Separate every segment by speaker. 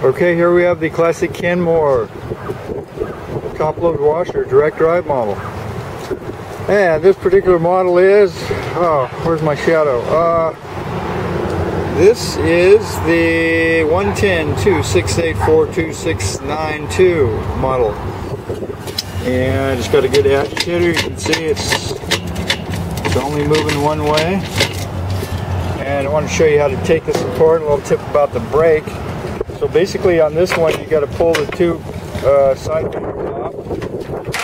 Speaker 1: Okay, here we have the classic Kenmore top load washer direct drive model. And this particular model is, oh, where's my shadow? This is the 110-2684-2692 model. And it's got a good agitator. You can see it's only moving one way. And I want to show you how to take this apart. A little tip about the brake. So basically on this one you got to pull the two side fenders off,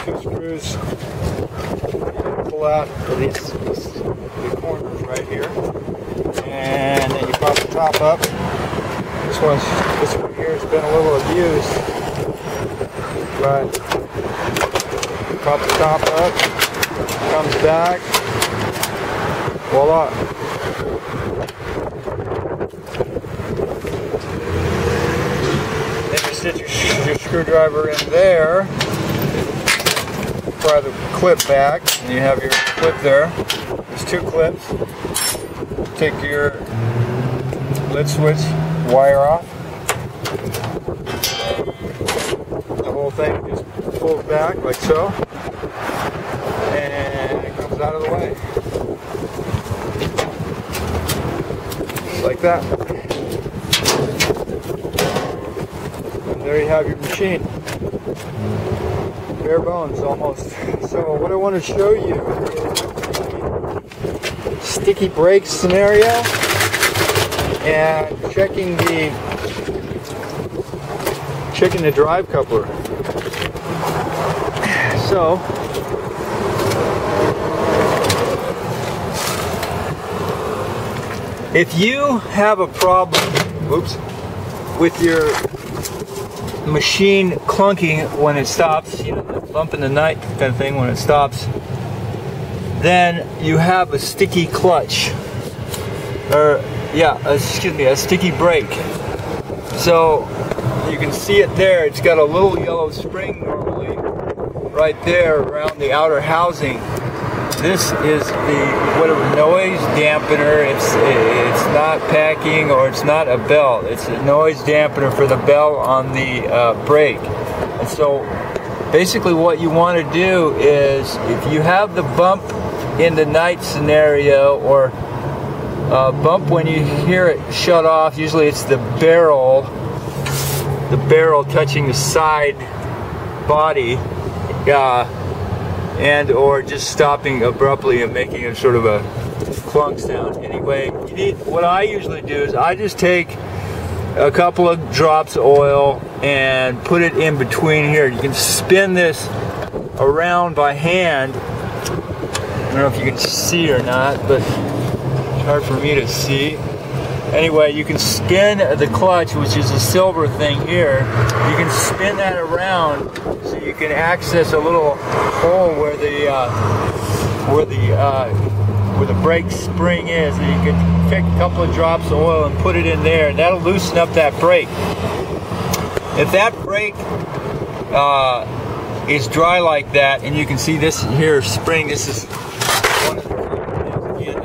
Speaker 1: two screws, and pull out the corners right here, and then you pop the top up. This one here has been a little abused, but pop the top up, comes back, voila. Sit your screwdriver in there, pry the clip back, and you have your clip there. There's two clips. Take your lid switch wire off. The whole thing just pulls back like so, and it comes out of the way. Just like that. There you have your machine. Bare bones almost. So what I want to show you is sticky brake scenario and checking the drive coupler. So if you have a problem, with your machine clunking when it stops, you know, the bump in the night kind of thing when it stops, then you have a sticky clutch, or a sticky brake. So you can see it there. It's got a little yellow spring normally right there around the outer housing. This is the noise dampener. It's not packing, or it's not a bell. It's a noise dampener for the bell on the brake. And so basically what you want to do is, if you have the bump in the night scenario, or bump when you hear it shut off, usually it's the barrel touching the side body, and or just stopping abruptly and making a sort of a clunk sound. Anyway, what I usually do is I just take a couple of drops of oil and put it in between here. You can spin this around by hand. I don't know if you can see or not, but it's hard for me to see. Anyway, you can spin the clutch, which is a silver thing here. You can spin that around so you can access a little hole where the brake spring is, and you can take a couple of drops of oil and put it in there, and that'll loosen up that brake. If that brake is dry like that, and you can see this here spring, this is one of the, again,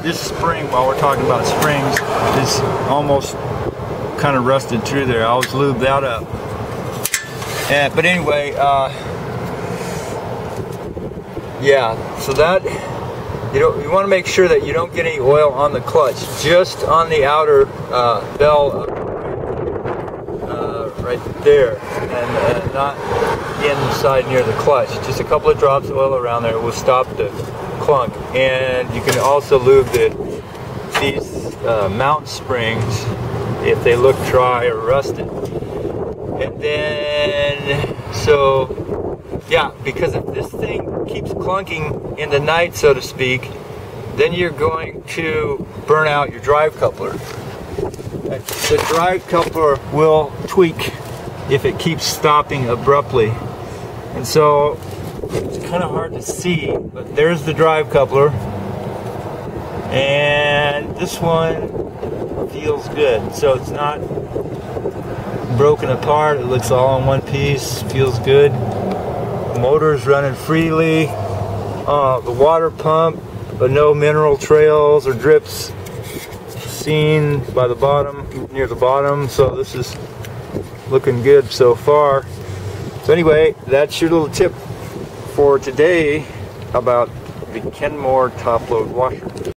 Speaker 1: this spring, while we're talking about springs, is almost kind of rusted through there. I always lube that up. But anyway, yeah, so that, you want to make sure that you don't get any oil on the clutch, just on the outer bell right there, and not inside near the clutch. Just a couple of drops of oil around there will stop the clunk. And you can also lube these mount springs if they look dry or rusted. And then, so yeah, because if this thing keeps clunking in the night, so to speak, then you're going to burn out your drive coupler. The drive coupler will tweak if it keeps stopping abruptly. And so it's kind of hard to see, but there's the drive coupler. And this one feels good. So it's not broken apart. It looks all in one piece. Feels good. The motor's running freely. The water pump, but no mineral trails or drips. seen by the bottom, near the bottom, so this is looking good so far. So anyway, that's your little tip for today about the Kenmore top load washer.